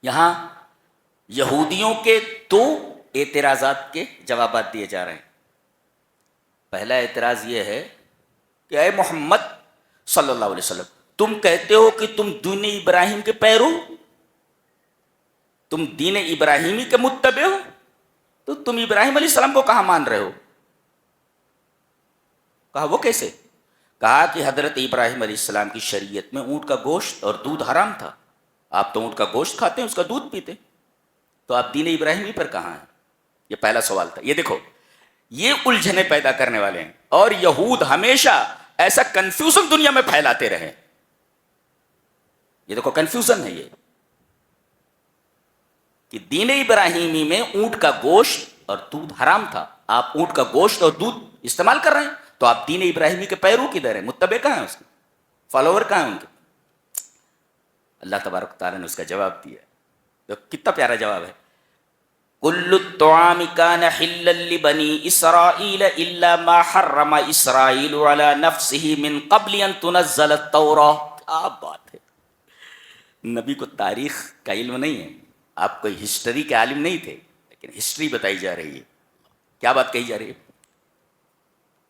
یہاں یہودیوں کے دو اعتراضات کے جوابات دیے جا رہے ہیں. پہلا اعتراض یہ ہے کہ اے محمد صلی اللہ علیہ وسلم، تم کہتے ہو کہ تم دین ابراہیم کے پیرو، تم دین ابراہیمی کے متبع ہو، تو تم ابراہیم علیہ السلام کو کہاں مان رہے ہو؟ کہا وہ کیسے؟ کہا کہ حضرت ابراہیم علیہ السلام کی شریعت میں اونٹ کا گوشت اور دودھ حرام تھا. آپ تو اونٹ کا گوشت کھاتے ہیں، اس کا دودھ پیتے، تو آپ دین ابراہیمی پر کہاں ہیں؟ یہ پہلا سوال تھا. یہ دیکھو، یہ الجھنیں پیدا کرنے والے ہیں، اور یہود ہمیشہ ایسا کنفیوژن دنیا میں پھیلاتے رہے. یہ دیکھو کنفیوژن ہے یہ کہ دین ابراہیمی میں اونٹ کا گوشت اور دودھ حرام تھا، آپ اونٹ کا گوشت اور دودھ استعمال کر رہے ہیں، تو آپ دین ابراہیمی کے پیرو کدھر ہیں؟ متبع کہاں ہیں؟ اس کے فالوور کہاں ہیں ان کے؟ اللہ تبارک تعالیٰ نے اس کا جواب دیا. تو کتنا پیارا جواب ہے. کل الطعام کان حلا لبنی اسرائیل الا ما حرم اسرائیل علی نفسه من قبل ان تنزل التوراۃ. کیا بات ہے. نبی کو تاریخ کا علم نہیں ہے، آپ کوئی ہسٹری کے عالم نہیں تھے، لیکن ہسٹری بتائی جا رہی ہے. کیا بات کہی جا رہی ہے؟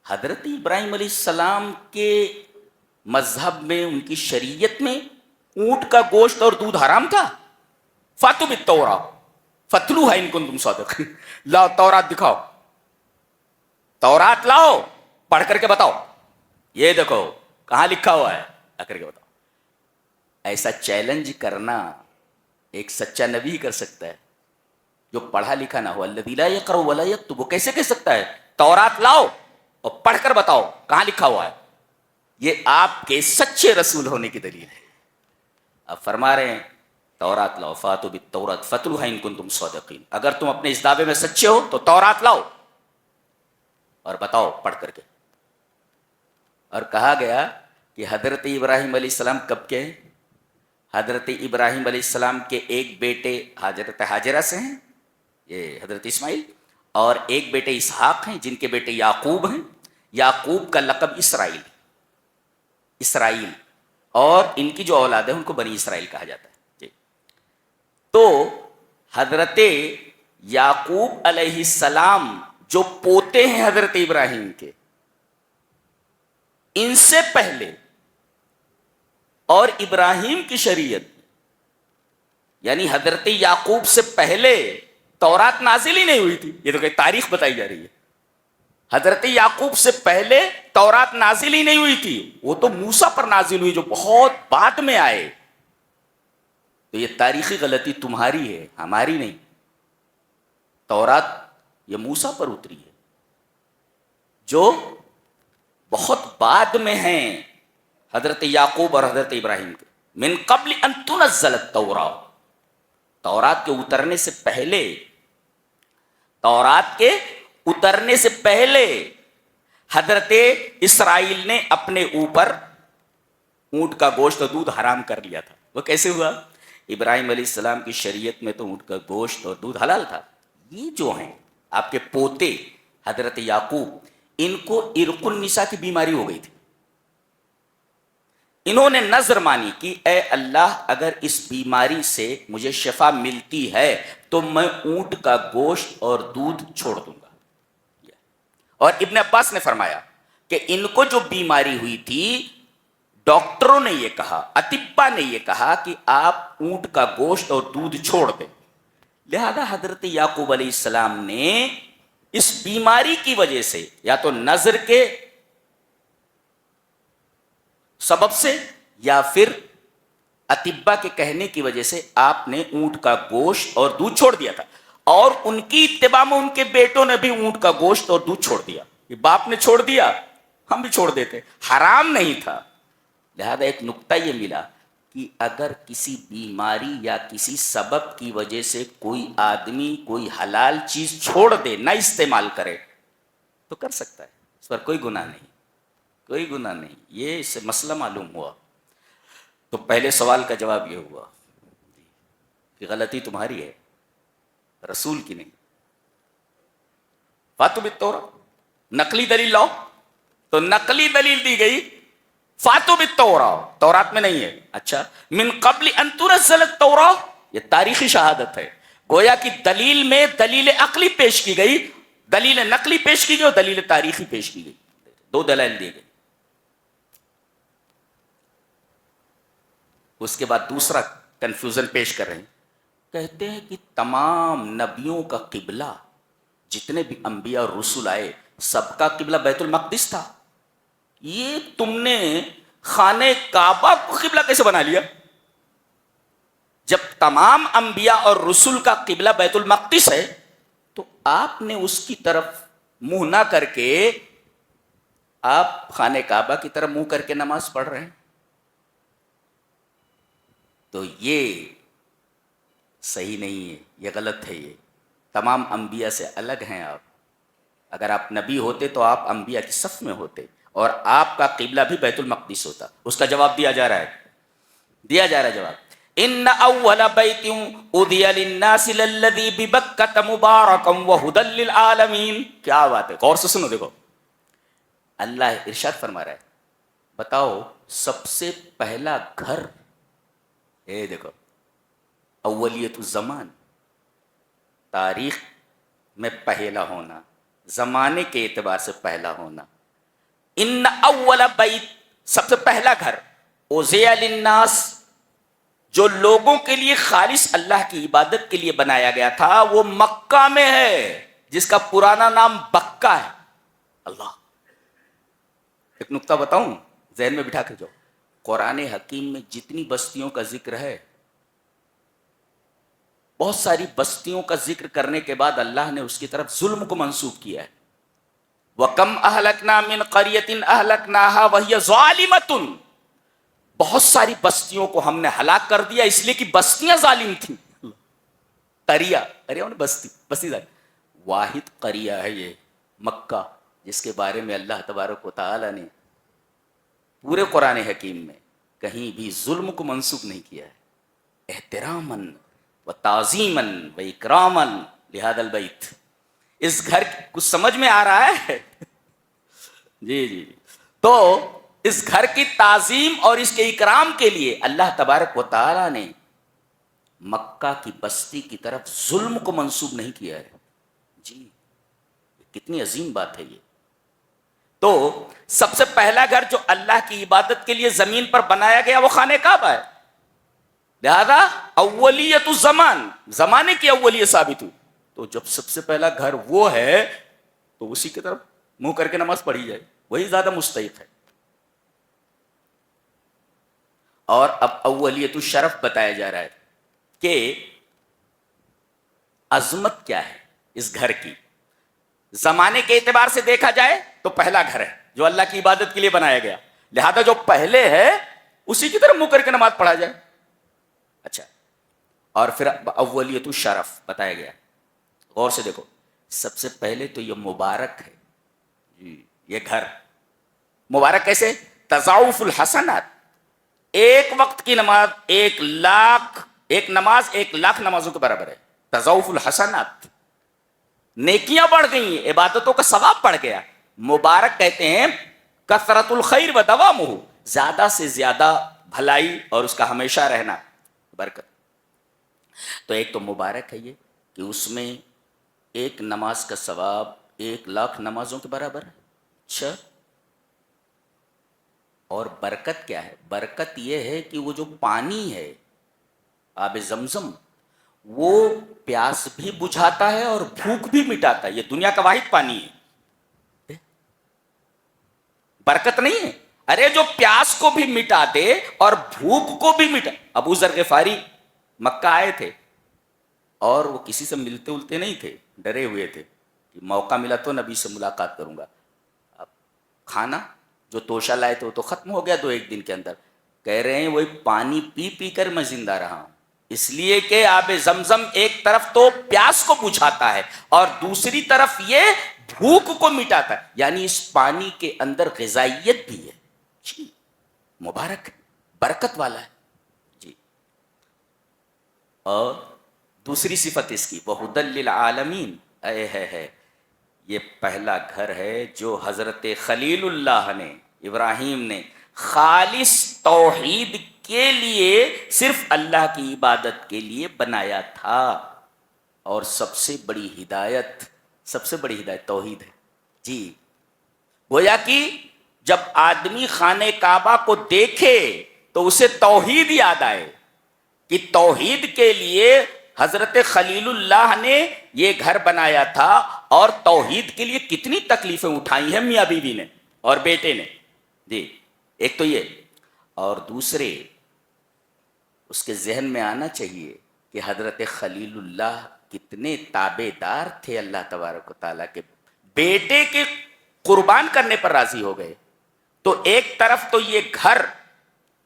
حضرت ابراہیم علیہ السلام کے مذہب میں، ان کی شریعت میں اونٹ کا گوشت اور دودھ حرام تھا. فاتوا بالتوراۃ فتلوها ان کنتم صادقین. لاؤ تورات دکھاؤ، تورات لاؤ، پڑھ کر کے بتاؤ. یہ دیکھو کہاں لکھا ہوا ہے، آ کر کے بتاؤ. ایسا چیلنج کرنا ایک سچا نبی ہی کر سکتا ہے، جو پڑھا لکھا نہ ہو. الذی لا یقرأ ولا یکتب، وہ کیسے کہہ سکتا ہے تورات لاؤ اور پڑھ کر بتاؤ کہاں لکھا ہوا ہے؟ یہ آپ کے سچے رسول ہونے کی دلیل ہے. اب فرما رہے ہیں تورات لاؤ، فاتوا بالتوراۃ فتلوها ان کنتم صادقین. اگر تم اپنے اس دعوے میں سچے ہو تو تورات لاؤ اور بتاؤ پڑھ کر کے. اور کہا گیا کہ حضرت ابراہیم علیہ السلام کب کے ہیں؟ حضرت ابراہیم علیہ السلام کے ایک بیٹے حضرت ہاجرہ سے ہیں، یہ حضرت اسماعیل، اور ایک بیٹے اسحاق ہیں جن کے بیٹے یعقوب ہیں. یعقوب کا لقب اسرائیل، اسرائیل، اور ان کی جو اولاد ہے ان کو بنی اسرائیل کہا جاتا ہے. تو حضرت یعقوب علیہ السلام جو پوتے ہیں حضرت ابراہیم کے، ان سے پہلے اور ابراہیم کی شریعت یعنی حضرت یعقوب سے پہلے تورات نازل ہی نہیں ہوئی تھی. یہ تو کہ تاریخ بتائی جا رہی ہے. حضرت یعقوب سے پہلے تورات نازل ہی نہیں ہوئی تھی، وہ تو موسیٰ پر نازل ہوئی جو بہت بعد میں آئے. تو یہ تاریخی غلطی تمہاری ہے، ہماری نہیں. تورات یہ موسیٰ پر اتری ہے جو بہت بعد میں ہیں حضرت یعقوب اور حضرت ابراہیم کے. من قبل ان تنزل التوراۃ، تورات کے اترنے سے پہلے، تورات کے اترنے سے پہلے حضرت اسرائیل نے اپنے اوپر اونٹ کا گوشت اور دودھ حرام کر لیا تھا. وہ کیسے ہوا؟ ابراہیم علیہ السلام کی شریعت میں تو اونٹ کا گوشت اور دودھ حلال تھا. یہ جو ہیں آپ کے پوتے حضرت یعقوب، ان کو عرق النساء کی بیماری ہو گئی تھی. انہوں نے نذر مانی کہ اے اللہ اگر اس بیماری سے مجھے شفا ملتی ہے تو میں اونٹ کا گوشت اور دودھ چھوڑ دوں گا. اور ابن عباس نے فرمایا کہ ان کو جو بیماری ہوئی تھی، ڈاکٹروں نے یہ کہا، اطباء نے یہ کہا کہ آپ اونٹ کا گوشت اور دودھ چھوڑ دیں. لہذا حضرت یعقوب علیہ السلام نے اس بیماری کی وجہ سے، یا تو نذر کے سبب سے یا پھر اطباء کے کہنے کی وجہ سے، آپ نے اونٹ کا گوشت اور دودھ چھوڑ دیا تھا. اور ان کی اتباع میں ان کے بیٹوں نے بھی اونٹ کا گوشت اور دودھ چھوڑ دیا. یہ باپ نے چھوڑ دیا، ہم بھی چھوڑ دیتے، حرام نہیں تھا. لہذا ایک نقطہ یہ ملا کہ اگر کسی بیماری یا کسی سبب کی وجہ سے کوئی آدمی کوئی حلال چیز چھوڑ دے، نہ استعمال کرے، تو کر سکتا ہے، اس پر کوئی گناہ نہیں، کوئی گناہ نہیں. یہ اس سے مسئلہ معلوم ہوا. تو پہلے سوال کا جواب یہ ہوا کہ غلطی تمہاری ہے، رسول کی نہیں. فاتوا بالتوراۃ، نقلی دلیل لاؤ. تو نقلی دلیل دی گئی فاتوا بالتوراۃ، تورات میں نہیں ہے. اچھا، من قبل ان تنزل التوراۃ، یہ تاریخی شہادت ہے. گویا کی دلیل میں دلیل عقلی پیش کی گئی، دلیل نقلی پیش کی گئی اور دلیل تاریخی پیش کی گئی. دو دلائل دی گئی. اس کے بعد دوسرا کنفیوژن پیش کر رہے ہیں. کہتے ہیں کہ تمام نبیوں کا قبلہ، جتنے بھی انبیاء اور رسول آئے سب کا قبلہ بیت المقدس تھا. یہ تم نے خانہ کعبہ کو قبلہ کیسے بنا لیا؟ جب تمام انبیاء اور رسول کا قبلہ بیت المقدس ہے تو آپ نے اس کی طرف منہ نہ کر کے آپ خانہ کعبہ کی طرف منہ کر کے نماز پڑھ رہے ہیں. تو یہ صحیح نہیں ہے، یہ غلط ہے. یہ تمام انبیاء سے الگ ہیں آپ. اگر آپ نبی ہوتے تو آپ انبیاء کی صف میں ہوتے اور آپ کا قبلہ بھی بیت المقدس ہوتا. اس کا جواب دیا جا رہا ہے جواب. ان اول بیت اودی للناس للذی ببکۃ مبارکا وہدی للعالمین. کیا بات ہے، غور سے سنو. دیکھو اللہ ارشاد فرما رہا ہے، بتاؤ سب سے پہلا گھر، دیکھو اولیت الزمان، تاریخ میں پہلا ہونا، زمانے کے اعتبار سے پہلا ہونا. ان اول بیت، سب سے پہلا گھر، اوزیا للناس، جو لوگوں کے لیے خالص اللہ کی عبادت کے لیے بنایا گیا تھا، وہ مکہ میں ہے جس کا پرانا نام بکہ ہے. اللہ، ایک نقطہ بتاؤں ذہن میں بٹھا کے جاؤ. قرآن حکیم میں جتنی بستیوں کا ذکر ہے، بہت ساری بستیوں کا ذکر کرنے کے بعد اللہ نے اس کی طرف ظلم کو منسوب کیا ہے. وَكَمْ أَهْلَكْنَا مِنْ قَرْيَةٍ أَهْلَكْنَاهَا وَهِيَ ظَالِمَةٌ. بہت ساری بستیوں کو ہم نے ہلاک کر دیا اس لیے کہ بستیاں ظالم تھیں. قریہ بستی ظالم. واحد قریہ ہے یہ مکہ، جس کے بارے میں اللہ تبارک و تعالی نے پورے قرآن حکیم میں کہیں بھی ظلم کو منسوب نہیں کیا ہے. احتراماً و تعظیماً و اکراماً لہذا البیت. اس گھر کچھ سمجھ میں آ رہا ہے؟ جی. تو اس گھر کی تعظیم اور اس کے اکرام کے لیے اللہ تبارک و تعالی نے مکہ کی بستی کی طرف ظلم کو منسوب نہیں کیا ہے. جی کتنی عظیم بات ہے یہ. تو سب سے پہلا گھر جو اللہ کی عبادت کے لیے زمین پر بنایا گیا وہ خانہ کعبہ ہے. لہذا اولیت الزمان، زمانے کی اولیت ثابت ہوئی. تو جب سب سے پہلا گھر وہ ہے تو اسی کی طرف منہ کر کے نماز پڑھی جائے، وہی زیادہ مستحق ہے. اور اب اولیت الشرف بتایا جا رہا ہے کہ عظمت کیا ہے اس گھر کی. زمانے کے اعتبار سے دیکھا جائے تو پہلا گھر ہے جو اللہ کی عبادت کے لیے بنایا گیا، لہذا جو پہلے ہے اسی کی طرف منہ کر کے نماز پڑھا جائے. اچھا، اور پھر اولیت الشرف بتایا گیا. غور سے دیکھو، سب سے پہلے تو یہ مبارک ہے. جی یہ گھر مبارک کیسے؟ تضاعف الحسنات. ایک وقت کی نماز 1,00,000، ایک نماز 1,00,000 نمازوں کے برابر ہے. تضاعف الحسنات، نیکیاں بڑھ گئی، عبادتوں کا ثواب بڑھ گیا. مبارک کہتے ہیں کثرت الخیر و دوامہ، زیادہ سے زیادہ بھلائی اور اس کا ہمیشہ رہنا، برکت. تو ایک تو مبارک ہے یہ کہ اس میں ایک نماز کا ثواب 1,00,000 نمازوں کے برابر ہے. اچھا، اور برکت کیا ہے؟ برکت یہ ہے کہ وہ جو پانی ہے آب زمزم، وہ پیاس بھی بجھاتا ہے اور بھوک بھی مٹاتا ہے. یہ دنیا کا واحد پانی ہے. برکت نہیں ہے؟ ارے جو پیاس کو بھی مٹا دے اور بھوک کو بھی مٹا. ابو ذر غفاری مکہ آئے تھے اور وہ کسی سے ملتے التے نہیں تھے، ڈرے ہوئے تھے کہ موقع ملا تو نبی سے ملاقات کروں گا. اب کھانا جو توشہ لائے تھے وہ تو ختم ہو گیا 2-1 دن کے اندر. کہہ رہے ہیں وہی پانی پی پی کر میں زندہ رہا ہوں، اس لیے کہ آب زمزم ایک طرف تو پیاس کو بجھاتا ہے اور دوسری طرف یہ بھوک کو مٹاتا ہے. یعنی اس پانی کے اندر غذائیت بھی ہے. جی مبارک ہے، برکت والا ہے. جی، اور دوسری صفت اس کی وہدی للعالمین. ہے یہ پہلا گھر ہے جو حضرت خلیل اللہ نے، ابراہیم نے خالص توحید کے لیے صرف اللہ کی عبادت کے لیے بنایا تھا. اور سب سے بڑی ہدایت توحید ہے. جی گویا کہ جب آدمی خانہ کعبہ کو دیکھے تو اسے توحید یاد آئے کہ توحید کے لیے حضرت خلیل اللہ نے یہ گھر بنایا تھا، اور توحید کے لیے کتنی تکلیفیں اٹھائی ہیں میاں بیوی نے اور بیٹے نے. جی ایک تو یہ، اور دوسرے اس کے ذہن میں آنا چاہیے کہ حضرت خلیل اللہ کتنے تابع دار تھے اللہ تبارک و تعالیٰ کے. بیٹے کے قربان کرنے پر راضی ہو گئے. تو ایک طرف تو یہ گھر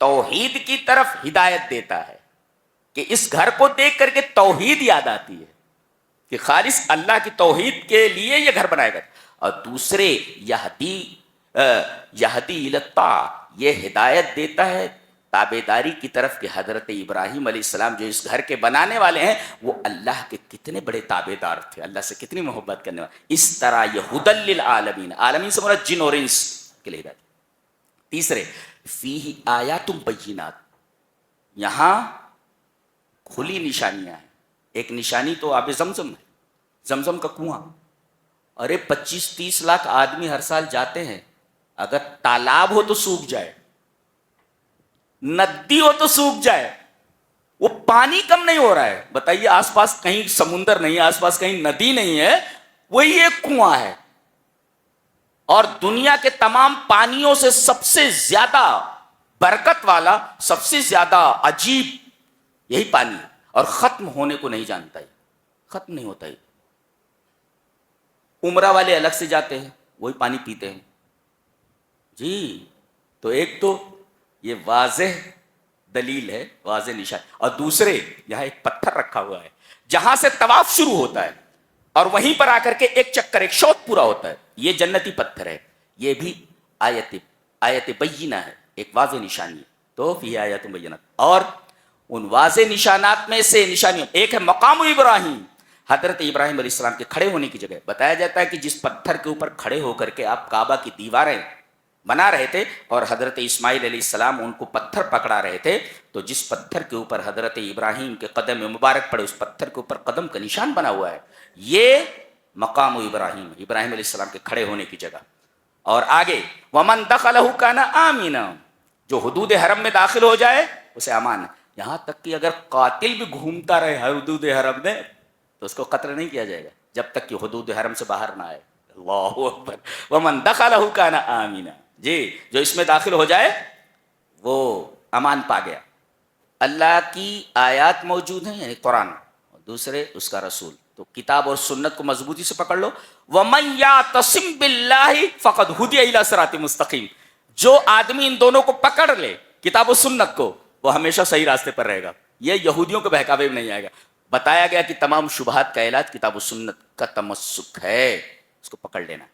توحید کی طرف ہدایت دیتا ہے کہ اس گھر کو دیکھ کر کے توحید یاد آتی ہے کہ خالص اللہ کی توحید کے لیے یہ گھر بنایا گیا. اور دوسرے یہدی الطاع، یہ ہدایت دیتا ہے تابعداری کی طرف کہ حضرت ابراہیم علیہ السلام جو اس گھر کے بنانے والے ہیں وہ اللہ کے کتنے بڑے تابعدار تھے، اللہ سے کتنی محبت کرنے والے. اس طرح یہ ہدی للعالمین، عالمین سے مراد جن اور انس کے لیے ہدایت. تیسرے فیہ آیات بینات، یہاں کھلی نشانیاں ہیں. ایک نشانی تو آب زمزم ہے، زمزم کا کنواں. ارے 25-30 لاکھ آدمی ہر سال جاتے ہیں، اگر تالاب ہو تو سوکھ جائے، ندی ہو تو سوکھ جائے، وہ پانی کم نہیں ہو رہا ہے. بتائیے آس پاس کہیں سمندر نہیں ہے، آس پاس کہیں ندی نہیں ہے، وہی ایک کنواں ہے. اور دنیا کے تمام پانیوں سے سب سے زیادہ برکت والا، سب سے زیادہ عجیب یہی پانی ہے، اور ختم ہونے کو نہیں جانتا ہے، ختم نہیں ہوتا ہے. عمرہ والے الگ سے جاتے ہیں، وہی پانی پیتے ہیں. جی تو ایک تو یہ واضح دلیل ہے، واضح نشان. اور دوسرے یہاں ایک پتھر رکھا ہوا ہے جہاں سے طواف شروع ہوتا ہے اور وہیں پر آ کر کے ایک چکر، ایک شوط پورا ہوتا ہے. یہ جنتی پتھر ہے، یہ بھی آیت بینہ ہے، ایک واضح نشانی ہے. تو فی آیات بینات، اور ان واضح نشانات میں سے نشانیوں ایک ہے مقام ابراہیم، حضرت ابراہیم علیہ السلام کے کھڑے ہونے کی جگہ. بتایا جاتا ہے کہ جس پتھر کے اوپر کھڑے ہو کر کے آپ کعبہ کی دیواریں بنا رہے تھے اور حضرت اسماعیل علیہ السلام ان کو پتھر پکڑا رہے تھے، تو جس پتھر کے اوپر حضرت ابراہیم کے قدم مبارک پڑے، اس پتھر کے اوپر قدم کا نشان بنا ہوا ہے. یہ مقام ابراہیم، ابراہیم علیہ السلام کے کھڑے ہونے کی جگہ. اور آگے ومن دخلہ کان آمنا، جو حدود حرم میں داخل ہو جائے اسے امان ہے. یہاں تک کہ اگر قاتل بھی گھومتا رہے حدود حرم میں تو اس کو قتل نہیں کیا جائے گا جب تک کہ حدود حرم سے باہر نہ آئے. اللہ اکبر. ومن دخلہ کان آمنا، جی جو اس میں داخل ہو جائے وہ امان پا گیا. اللہ کی آیات موجود ہیں یعنی قرآن، دوسرے اس کا رسول. تو کتاب اور سنت کو مضبوطی سے پکڑ لو. وَمَن يَعْتَصِمْ بِاللَّهِ فَقَدْ هُدِيَ إِلَىٰ صِرَاطٍ مُسْتَقِيمٍ، جو آدمی ان دونوں کو پکڑ لے، کتاب و سنت کو، وہ ہمیشہ صحیح راستے پر رہے گا. یہ یہودیوں کے بہکاوے میں نہیں آئے گا. بتایا گیا کہ تمام شبہات کا علاج کتاب و سنت کا تمسک ہے، اس کو پکڑ لینا.